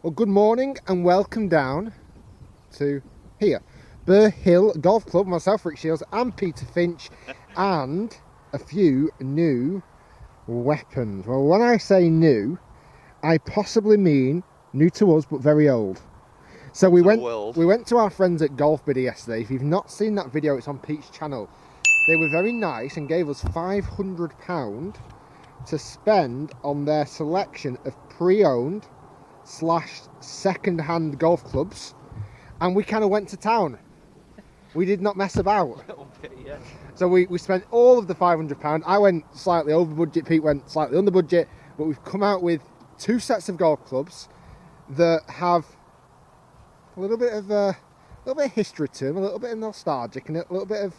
Well, good morning and welcome down to here, Burhill Golf Club. Myself, Rick Shields, and Peter Finch, and a few new weapons. Well, when I say new, I possibly mean new to us, but very old. So we went to our friends at Golfbidder yesterday. If you've not seen that video, it's on Pete's channel. They were very nice and gave us £500 to spend on their selection of pre-owned / second-hand golf clubs, and we kind of went to town. We did not mess about. A little bit, yeah. So we spent all of the £500. I went slightly over budget, Pete went slightly under budget, but we've come out with 2 sets of golf clubs that have a little bit of history to them, a little bit of nostalgic, and a little bit of,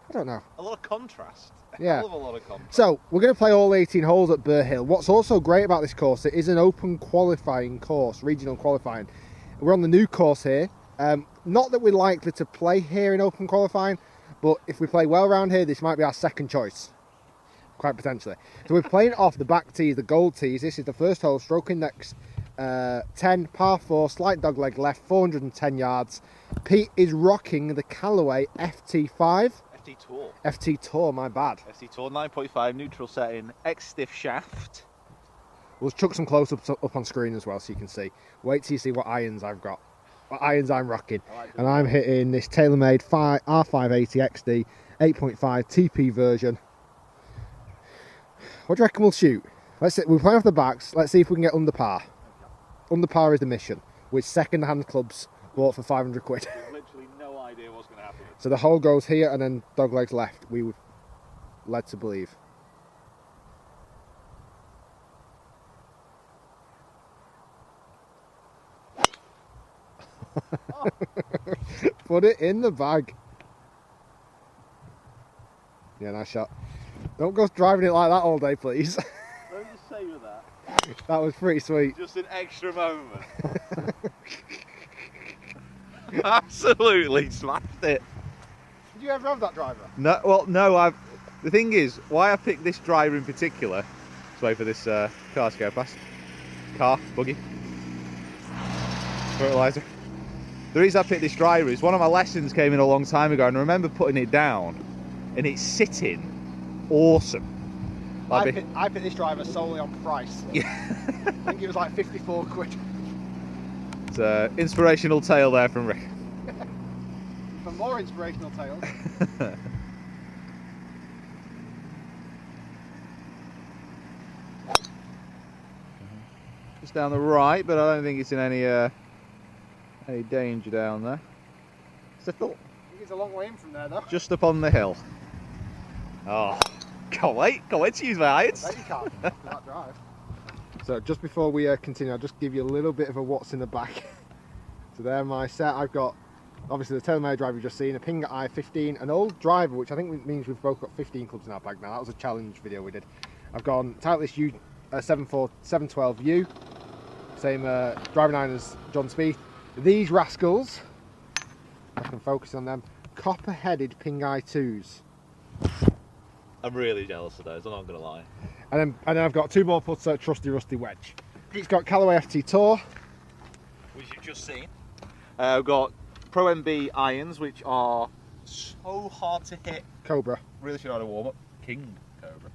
I don't know, a lot of contrast. Yeah. A lot of contrast. So we're going to play all 18 holes at Burhill. What's also great about this course, it is an open qualifying course, regional qualifying. We're on the new course here. Not that we're likely to play here in open qualifying, but if we play well around here, this might be our second choice, quite potentially. So we're playing off the back tees, the gold tees. This is the first hole, stroke index 10, par 4, slight dogleg left, 410 yards. Pete is rocking the Callaway FT5. FT Tour, my bad. FT Tour 9.5, neutral setting, X-stiff shaft. We'll chuck some close-ups up on screen as well so you can see. Wait till you see what irons I've got. What irons I'm rocking. And I'm hitting this TaylorMade R580 XD 8.5 TP version. What do you reckon we'll shoot? We're playing off the backs. Let's see if we can get under par. Under par is the mission, with second-hand clubs bought for 500 quid. Literally no idea what's going to happen. So the hole goes here and then dog legs left, we were led to believe. Oh. Put it in the bag. Yeah, nice shot. Don't go driving it like that all day, please. Don't just say with that. That was pretty sweet. Just an extra moment. Absolutely smashed it. Did you ever have that driver? No, well, no. The thing is, why I picked this driver in particular. Let's wait for this car to go past. Car, buggy, fertilizer. The reason I picked this driver is one of my lessons came in a long time ago, and I remember putting it down, and it's sitting awesome. I picked this driver solely on price. Yeah. I think it was like 54 quid. It's an inspirational tale there from Rick. For more inspirational tales. Just down the right, but I don't think it's in any danger down there. Settle. I think it's a long way in from there though. Just up on the hill. Oh, can't wait to use my irons. I bet you can't after that drive. So just before we continue, I'll just give you a little bit of a what's in the back. So there my set. I've got obviously the TaylorMade driver you've just seen, a Ping i15, an old driver, which I think means we've both got 15 clubs in our bag now. That was a challenge video we did. I've gone Titleist U 712U, same driving iron as John Speed. These rascals, I can focus on them, copper-headed Ping i2s. I'm really jealous of those, I'm not going to lie. And then I've got 2 more puts at Trusty Rusty Wedge. It's got Callaway FT Tour, which you've just seen. I've got Pro MB irons, which are so hard to hit. Cobra. Really should know how to warm up. King Cobra.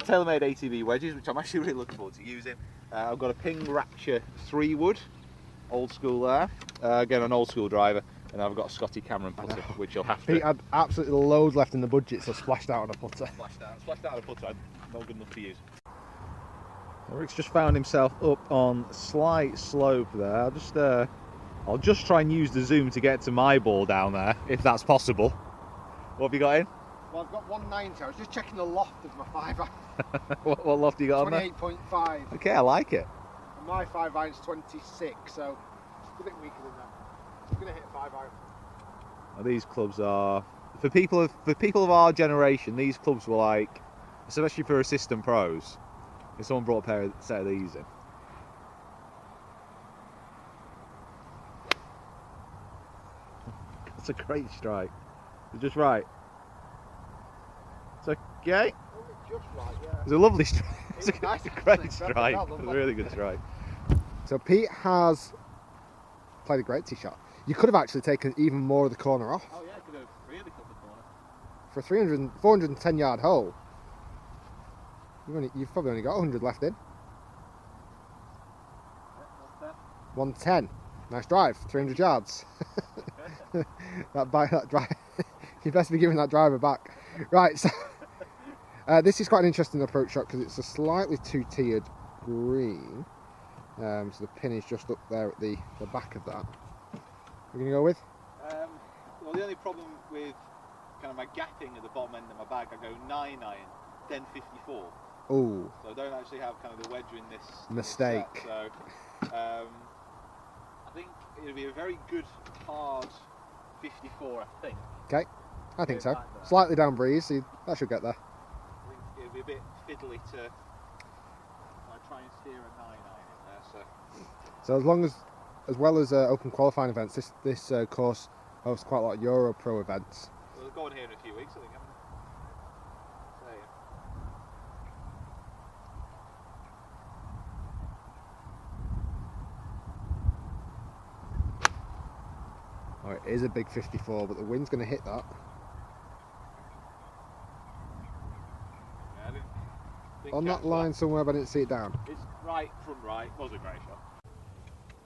TaylorMade ATV wedges, which I'm actually really looking forward to using. I've got a Ping Rapture 3 wood, old school there. Again, an old school driver. And I've got a Scotty Cameron putter, which you'll have to. Pete had absolutely loads left in the budget, so splashed out on a putter. Splashed out on a putter. I'm not good enough to use. Rick's just found himself up on slight slope there. I'll just try and use the zoom to get to my ball down there, if that's possible. What have you got in? Well, I've got 190. I was just checking the loft of my 5-iron. what loft you got on there? 28.5. Okay, I like it. And my 5-iron's 26, so it's a bit weaker than that. I'm going to hit a 5-iron. Well, these clubs are, for people of our generation, these clubs were like, especially for assistant pros, if someone brought a set of these in. That's a great strike. It's just right. It's okay. Just right, yeah. It's a lovely strike. It's a nice great strike. It's a really good strike. So Pete has played a great tee shot. You could have actually taken even more of the corner off. Oh yeah, I could have really cut the corner. For a 410 yard hole, you've probably only got 100 left in. Yeah, 110. Nice drive, 300 yards. that drive, you best be giving that driver back. Right, so this is quite an interesting approach shot because it's a slightly two-tiered green. So the pin is just up there at the back of that. We're going to go with? Well, the only problem with kind of my gapping at the bottom end of my bag, I go 9 iron, then 54. Oh. So I don't actually have kind of the wedge in this mistake. Set, so I think it'll be a very good hard 54, I think. Okay, I think so. Slightly down breeze, so that should get there. I think it'll be a bit fiddly to try and steer a 9 iron in there. So as well as open qualifying events, this course hosts quite a lot of Euro Pro events. Well, they're going here in a few weeks, I think, haven't they? Oh, it is a big 54, but the wind's going to hit that. Yeah, I didn't think On that line somewhere, but I didn't see it down. It's right, front right, was a great shot.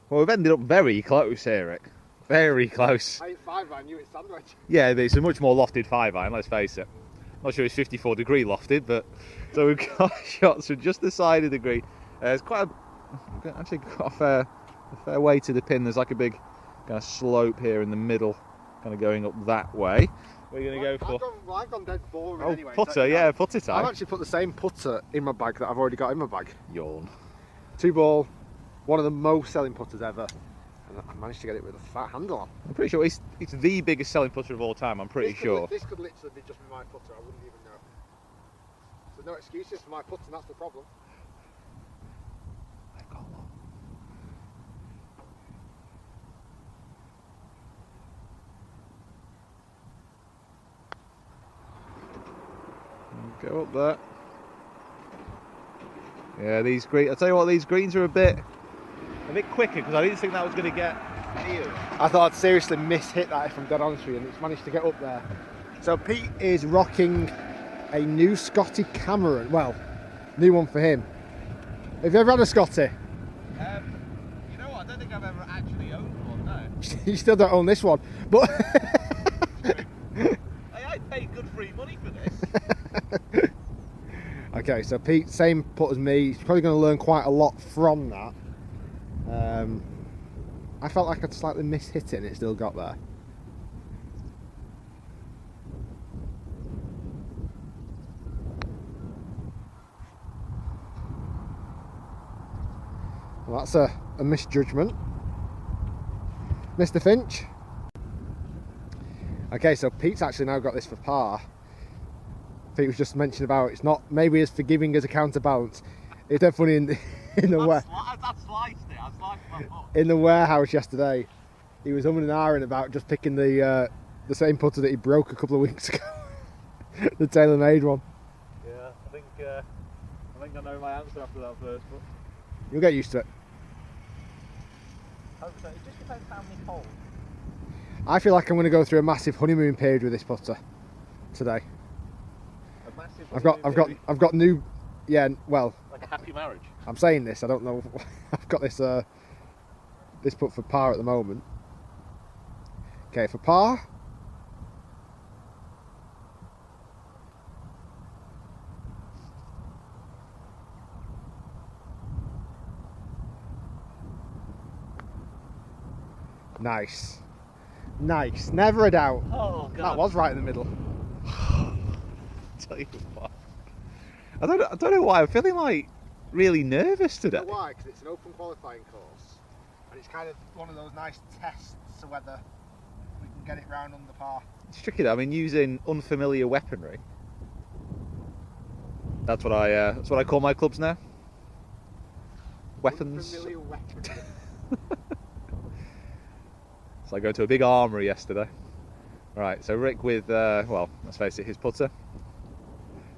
Well, we've ended up very close here, Rick. Very close. I 5 iron, you hit sandwich. Yeah, it's a much more lofted 5-iron, let's face it. Not sure it's 54 degree lofted, but... So we've got shots from just the side of the green. It's quite actually got a fair way to the pin. There's like a big kind of slope here in the middle, kind of going up that way. We're going to go for... I've gone dead boring Oh, anyway. putter, so, yeah, putter time. I've actually put the same putter in my bag that I've already got in my bag. Yawn. 2-ball, one of the most selling putters ever. And I managed to get it with a fat handle on. I'm pretty sure it's the biggest selling putter of all time, I'm pretty sure. This could literally be just my putter, I wouldn't even know. So no excuses for my putter, and that's the problem. I've got one. Go up there. Yeah, these greens. I tell you what, these greens are a bit quicker because I didn't think that was going to get near. I thought I'd seriously miss-hit that if I'm dead honest with you, and it's managed to get up there. So Pete is rocking a new Scotty Cameron. Well, new one for him. Have you ever had a Scotty? You know what, I don't think I've ever actually owned one, no. You still don't own this one, but... I paid good free money for this. Okay, so Pete, same putt as me. He's probably going to learn quite a lot from that. I felt like I'd slightly miss-hit it and it still got there. Well, that's a misjudgment. Mr. Finch. Okay, so Pete's actually now got this for par. Pete was just mentioning about it's not maybe as forgiving as a counterbalance. It's definitely in the I sliced it, I sliced my foot. in the warehouse yesterday. He was umming and ahhing about just picking the same putter that he broke a couple of weeks ago. The tailor-made one. Yeah, I think I know my answer after that first, but You'll get used to it. it just depends how many holes. I feel like I'm going to go through a massive honeymoon period with this putter today. A massive I've got new, yeah. Well, like a happy marriage. I'm saying this. I don't know. I've got this this putt for par at the moment. Okay, for par. Nice. Nice. Never a doubt. Oh God. That was right in the middle. Tell you what. I don't know why I'm feeling like really nervous today. You know why? Because it's an open qualifying course, and it's kind of one of those nice tests of whether we can get it round under par. It's tricky though. I mean, using unfamiliar weaponry. That's what I call my clubs now. Weapons. Unfamiliar weapon. So I go to a big armoury yesterday. Right, so Rick with, well, let's face it, his putter.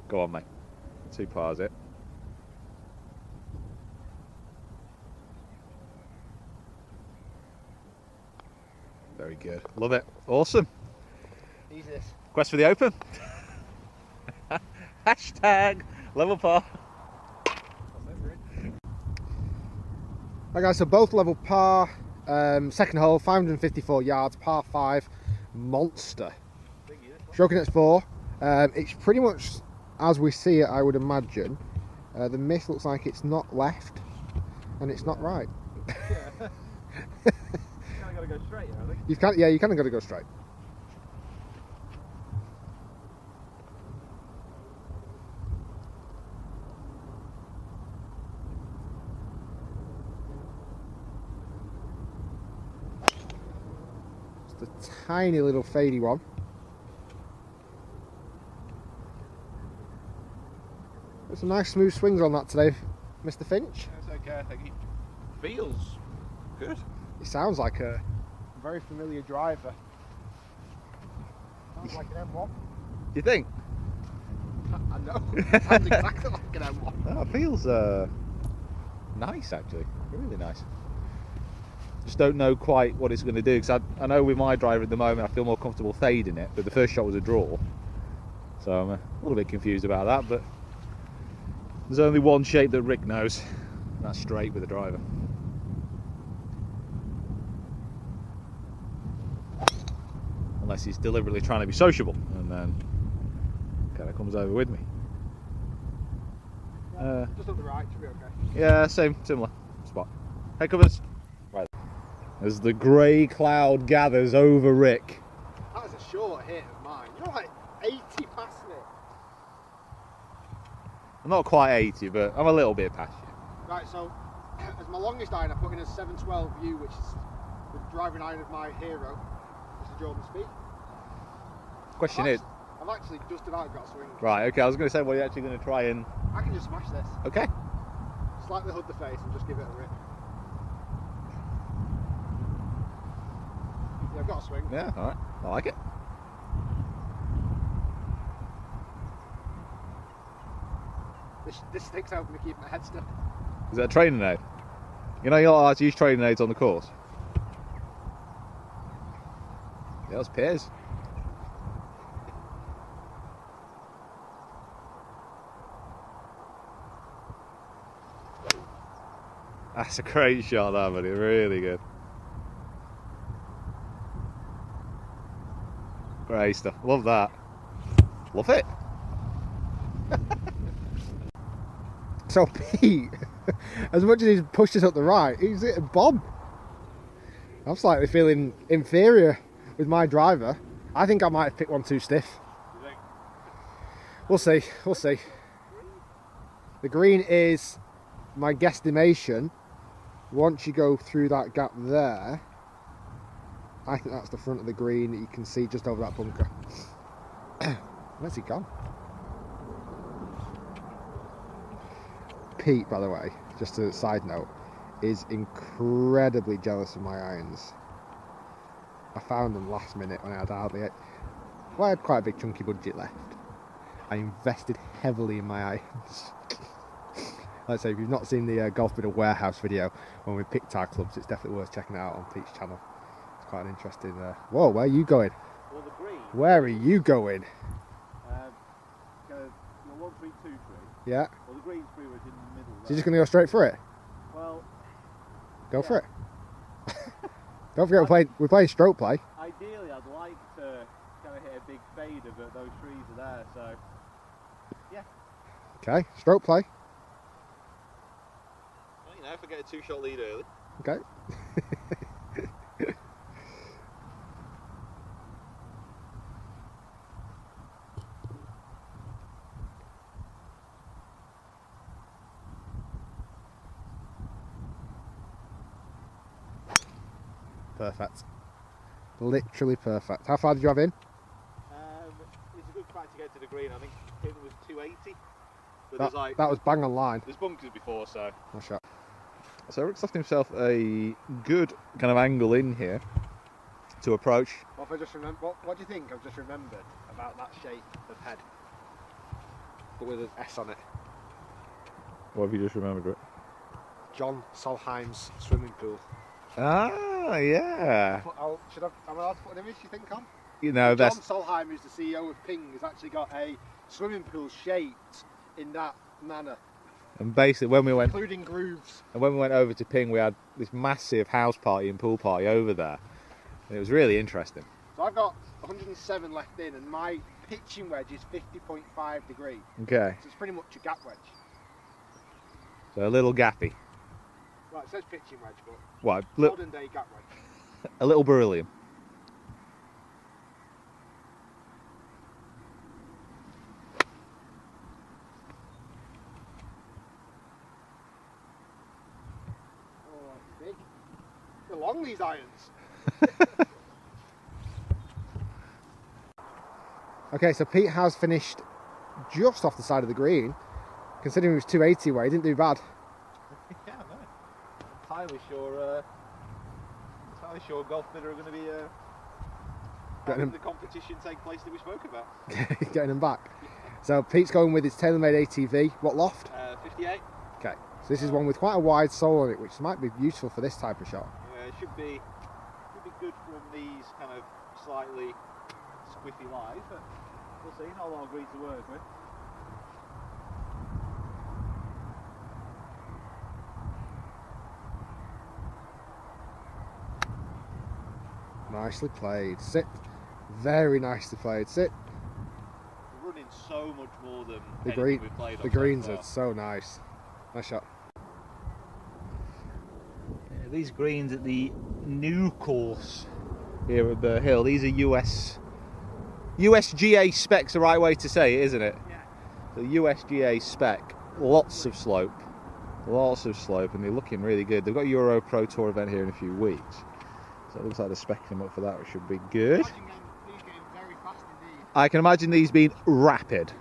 Go on, mate. 2 pars it. Very good. Love it. Awesome. Easy this. Quest for the Open. Hashtag level par. Right guys, so both level par. Second hole, 554 yards, par 5, monster. Stroking at 4. It's pretty much as we see it, I would imagine. The miss looks like it's not left, and it's not right. Yeah. Kind of got to go straight, I think. You kind of got to go straight. Just a tiny little fadey one. There's some nice smooth swings on that today, Mr. Finch. That's okay, I think he feels good. It sounds like a very familiar driver. Sounds like an M1. Do you think? I know. It sounds exactly like an M1. Oh, it feels nice actually, really nice. Just don't know quite what it's going to do, because I know with my driver at the moment I feel more comfortable fading it, but the first shot was a draw, so I'm a little bit confused about that. But there's only one shape that Rick knows, and that's straight with the driver. Unless he's deliberately trying to be sociable, and then kind of comes over with me. Just up the right, should be okay. Yeah, similar spot. Head covers. Right. As the grey cloud gathers over Rick. That was a short hit of mine. You're like 80 past it. I'm not quite 80, but I'm a little bit past you. Right, so as my longest iron, I put in a 712U, which is the driving iron of my hero, Mr. Jordan Speed. Question is, I've actually just about got a swing. right, okay, I was going to say, well, you're actually going to try and... I can just smash this. Okay. Slightly hood the face and just give it a rip. Yeah, I've got a swing. Yeah, alright. I like it. This stick's helping me keep my head still. Is that a training aid? You know you're not allowed to use training aids on the course? Yeah, that's Piers. That's a great shot, that, buddy. Really good. Great stuff. Love that. Love it. So Pete, as much as he's pushed us up the right, he's hit a bomb. I'm slightly feeling inferior with my driver. I think I might have picked one too stiff. You think? We'll see, we'll see. The green is my guesstimation. Once you go through that gap there, I think that's the front of the green that you can see just over that bunker. Where's he gone? Pete, by the way, just a side note, is incredibly jealous of my irons. I found them last minute when I had hardly it. Well, I had quite a big chunky budget left. I invested heavily in my irons. Like I say, if you've not seen the Golfbidder warehouse video when we picked our clubs, it's definitely worth checking out on Pete's channel. It's quite an interesting... Whoa, where are you going? Well, the green. Where are you going? Go 1, 3, 2, 3. Yeah. Well, the green's pretty much in the middle. So you're just going to go straight for it? Well, Go for it. Don't forget we're playing stroke play. ideally, I'd like to kind of hit a big fader, but those trees are there, so yeah. Okay, stroke play. Well, you know, if I get a 2-shot lead early. Okay. Perfect. Literally perfect. How far did you have in? It's a good crack to get to the green. I think it was 280. But That was bang on line. there's bunkers before, so. Nice shot. So Rick's left himself a good kind of angle in here to approach. What if I just remember? What do you think I've just remembered about that shape of head, but with an S on it? What have you just remembered, Rick? John Solheim's swimming pool. Ah, Oh, yeah. Am I allowed to put an image, you think, on? You know, John that's... Solheim, who's the CEO of Ping, has actually got a swimming pool shaped in that manner. And basically, when we went... Including grooves. And when we went over to Ping, we had this massive house party and pool party over there. And it was really interesting. So I've got 107 left in, and my pitching wedge is 50.5 degree. Okay. So it's pretty much a gap wedge. So a little gappy. Right, it says pitching wedge, but What? modern day gap wedge. A little beryllium. Oh, that's big. They're long, these irons. Okay, so Pete has finished just off the side of the green. Considering he was 280 away, he didn't do bad. Yeah, no. Entirely sure Golfbidder are going to be having the competition take place that we spoke about. Getting him back. So Pete's going with his TaylorMade ATV. What loft? 58. Okay, so this is one with quite a wide sole on it, which might be useful for this type of shot. It should be good from these kind of slightly squiffy lies, but we'll see. Not a lot of greens to work with. Nicely played. Sit. Very nicely played. Sit. We're running so much more than The anything green. we've played on The so greens far. are so nice. Nice shot. Yeah, these greens at the new course here at Burhill, these are USGA specs, the right way to say it, isn't it? Yeah. The USGA spec, lots of slope, and they're looking really good. They've got a Euro Pro Tour event here in a few weeks, so it looks like they're speccing them up for that, which should be good. Very fast indeed. I can imagine these being rapid,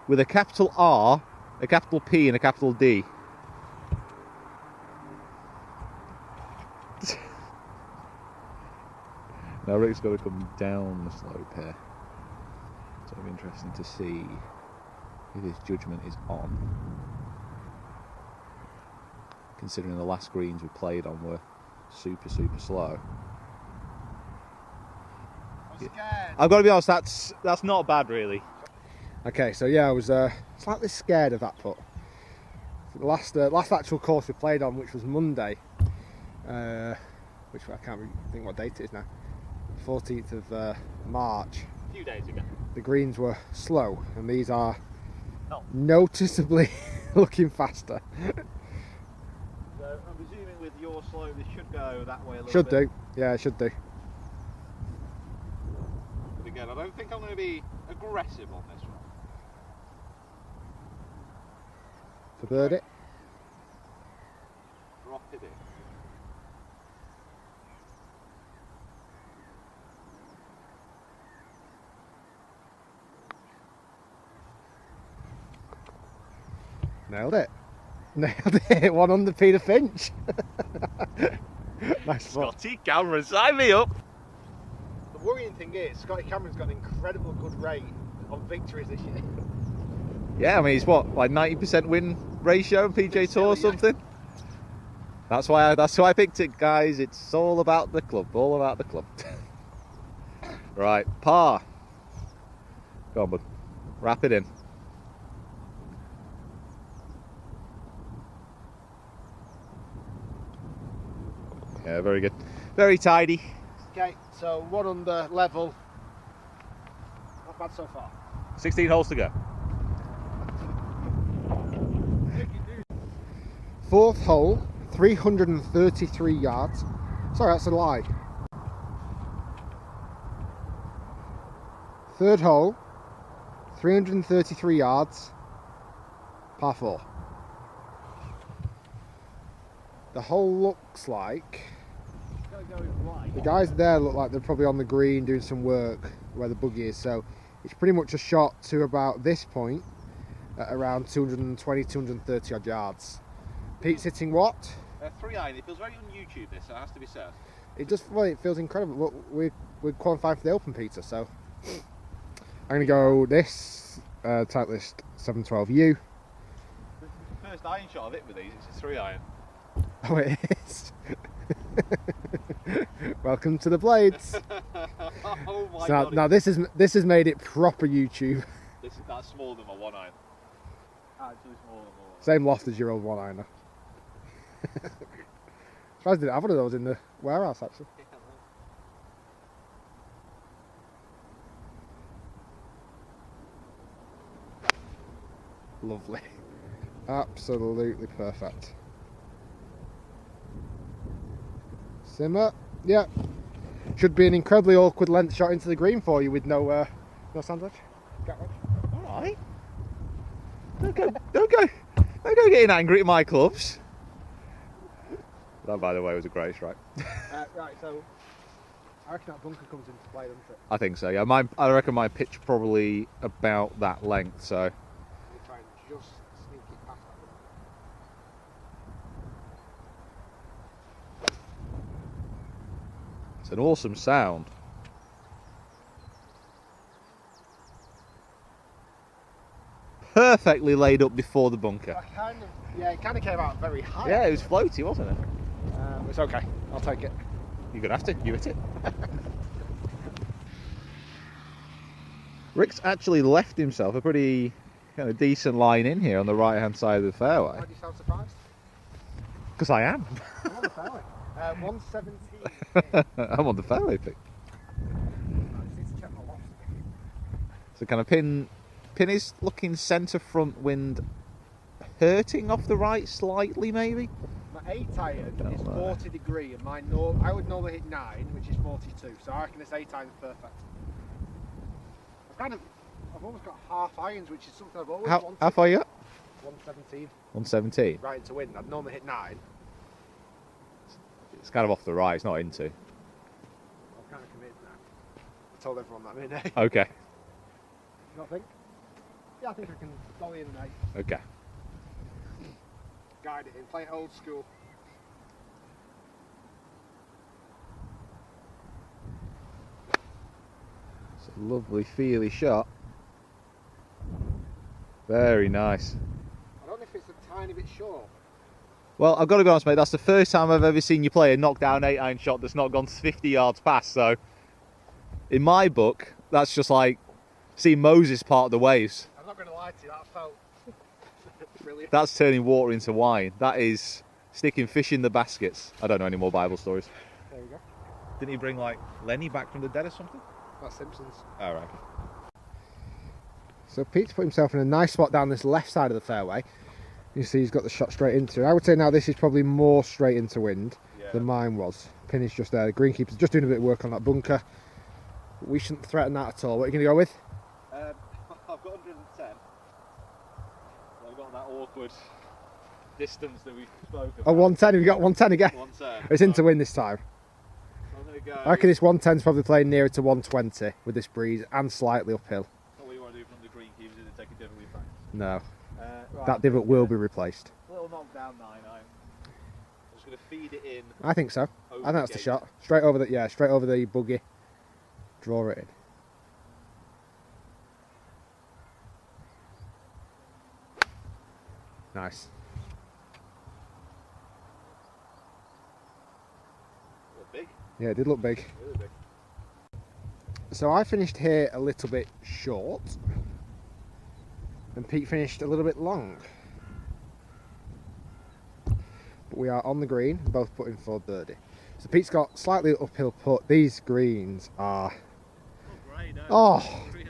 with a capital R, a capital P, and a capital D. Now Rick's got to come down the slope here, so it'll be interesting to see if his judgment is on, considering the last greens we played on were super slow. I'm scared. I've got to be honest, that's not bad really. Okay, so yeah, I was slightly scared of that putt. The last actual course we played on, which was Monday, which I can't really think what date it is now, 14th of March. A few days ago. The greens were slow, and these are Oh. noticeably looking faster. So I'm presuming with your slope this should go that way a little Should bit. do, yeah, it should do. But again, I don't think I'm going to be aggressive on this one. To bird it. Drop it in. Nailed it. Nailed it. One under Peter Finch. Nice spot. Scotty Cameron, sign me up. The worrying thing is, Scotty Cameron's got an incredible good rate on victories this year. Yeah, I mean, he's what, like 90% win ratio on PJ Tour or something? That's why I picked it, guys. It's all about the club, all about the club. Right, par. Go on, bud. Wrap it in. Yeah, very good. Very tidy. Okay, so one under level. Not bad so far. 16 holes to go. Fourth hole, 333 yards. Sorry, that's a lie. Third hole, 333 yards, par 4. The hole looks like the guys there look like they're probably on the green doing some work where the buggy is, so it's pretty much a shot to about this point at around 220, 230 odd yards. Pete's hitting what? 3-iron. It feels very on YouTube, this, so it has to be said. It just, well, it feels incredible. Look, we're qualifying for the Open, Peter, so I'm going to go this Titleist 712U. The first iron shot of it with these, it's a 3-iron. Oh, it is. Welcome to the blades. Oh my So god. now this has made it proper YouTube. That's smaller than my 1-iron. Actually smaller than my 1-iron. Same loft as your old 1-ironer. Surprised I didn't have one of those in the warehouse actually. Lovely. Absolutely perfect. Simmer. Yeah. Should be an incredibly awkward length shot into the green for you with no sandwich. Alright. Don't go getting angry at my clubs. That, by the way, was a great strike. Right, so I reckon that bunker comes into play, doesn't it? I think so, yeah. I reckon my pitch probably about that length, so. We try and just sneak it past that. It's an awesome sound. Perfectly laid up before the bunker. It kind of came out very high. Yeah, it was floaty, wasn't it? It's okay. I'll take it. You're gonna have to. You hit it. Rick's actually left himself a pretty kind of decent line in here on the right-hand side of the fairway. Why do you sound surprised? Because I am. I'm on the fairway. 117. I'm on the fairway pick. I need to check my loft. So kind of pin is looking centre front wind, hurting off the right slightly maybe. My 8 iron is 40 degree and I would normally hit 9, which is 42. So I reckon this 8 iron is perfect. I've almost got half irons, which is something I've always wanted. How far are you at? 117. 117. Right into wind. I'd normally hit 9. It's kind of off the right. It's not into. I'm kind of committed now. I told everyone that minute. Okay. You not think? Yeah, I think I can dolly in an 8. Okay. Guide it in, play it old school. It's a lovely, feely shot. Very nice. I don't know if it's a tiny bit short. Well, I've got to be honest, mate. That's the first time I've ever seen you play a knockdown 8-iron shot that's not gone 50 yards past. So, in my book, that's just like seeing Moses part the waves. I'm not going to lie to you, that felt brilliant. That's turning water into wine. That is sticking fish in the baskets. I don't know any more Bible stories. There we go. Didn't he bring like Lenny back from the dead or something? That's Simpsons. All right. So Pete's put himself in a nice spot down this left side of the fairway. You see he's got the shot straight into it. I would say now this is probably more straight into wind than mine was. Pin is just there. The greenkeeper's just doing a bit of work on that bunker. We shouldn't threaten that at all. What are you going to go with? I've got 110. I've got that awkward distance that we spoke about. Oh, 110. Have you got 110 again? 110. It's into wind this time. I'm going to go. I reckon this 110's probably playing nearer to 120 with this breeze and slightly uphill. What do you want to do from the greenkeepers? Is it take a different way back? No. Right, That divot will be replaced. little knockdown 9-iron. I'm just going to feed it in. I think so. I Over think that's the the gate. shot. Straight over the straight over the buggy. Draw it in. Nice. Look big. Yeah, it did look big. Really big. So I finished here a little bit short, and Pete finished a little bit long. But we are on the green, both putting for birdie. So Pete's got slightly uphill putt. These greens are,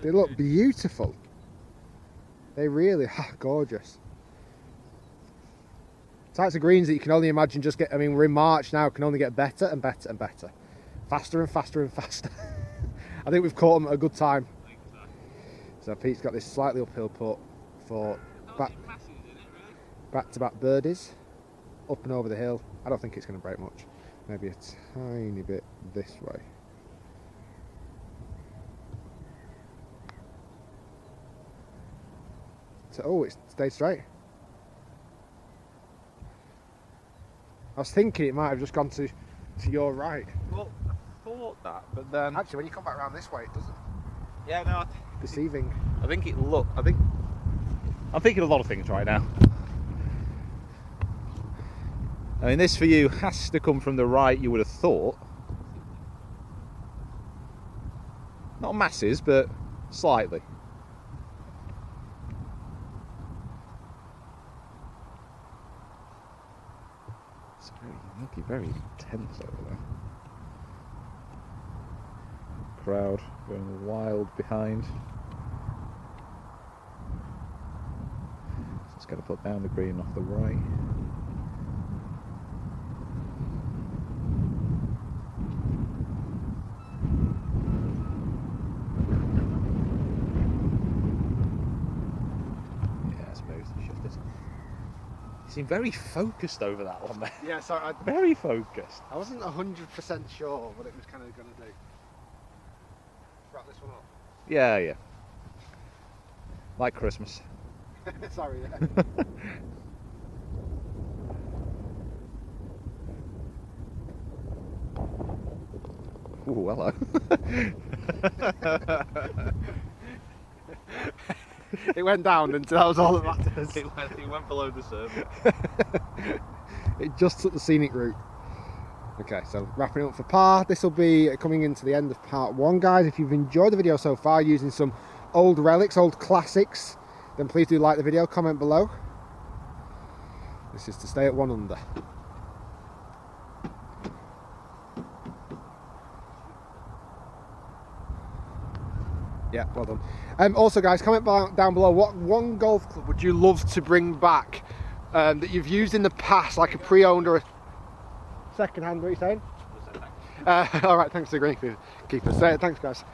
they look beautiful. They really are gorgeous. Types of greens that you can only imagine just get, I mean, we're in March now, can only get better and better and better. Faster and faster and faster. I think we've caught them at a good time. So Pete's got this slightly uphill putt for back-to-back birdies, up and over the hill. I don't think it's going to break much. Maybe a tiny bit this way. So, oh, it stayed straight. I was thinking it might have just gone to your right. Well, I thought that, but then. Actually, when you come back around this way, it doesn't. Yeah, no. Deceiving. I think it look. I'm thinking a lot of things right now. I mean, this for you has to come from the right, you would have thought. Not masses, but slightly. It's looking very intense over there. Crowd going wild behind. Just going to put down the green off the right. Yeah, smooth. Shift it. You seem very focused over that one there. Yeah, sorry. Very focused. I wasn't 100% sure what it was kind of going to do. Wrap this one up. Yeah, yeah. Like Christmas. Sorry, yeah. Ooh, hello. It went down, and that was all that matters. It went below the surface. It just took the scenic route. Okay, so wrapping up for par. This will be coming into the end of part 1, guys. If you've enjoyed the video so far using some old relics, old classics, then please do like the video, comment below. This is to stay at 1 under. Yeah, well done. Also, guys, comment down below, what one golf club would you love to bring back that you've used in the past, like a pre-owned or a second-hand? What are you saying? All right, thanks to the greenkeeper. So, thanks, guys.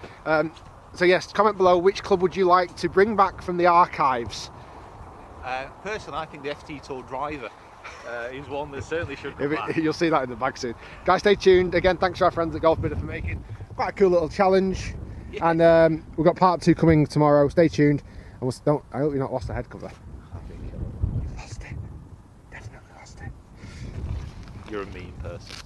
So yes, comment below, which club would you like to bring back from the archives? Personally, I think the FT Tour driver is one that certainly should come back. You'll see that in the bag soon. Guys, stay tuned. Again, thanks to our friends at Golfbidder for making quite a cool little challenge. Yeah. And we've got part 2 coming tomorrow. Stay tuned. And I hope you've not lost the head cover. I think you've lost it. Definitely lost it. You're a mean person.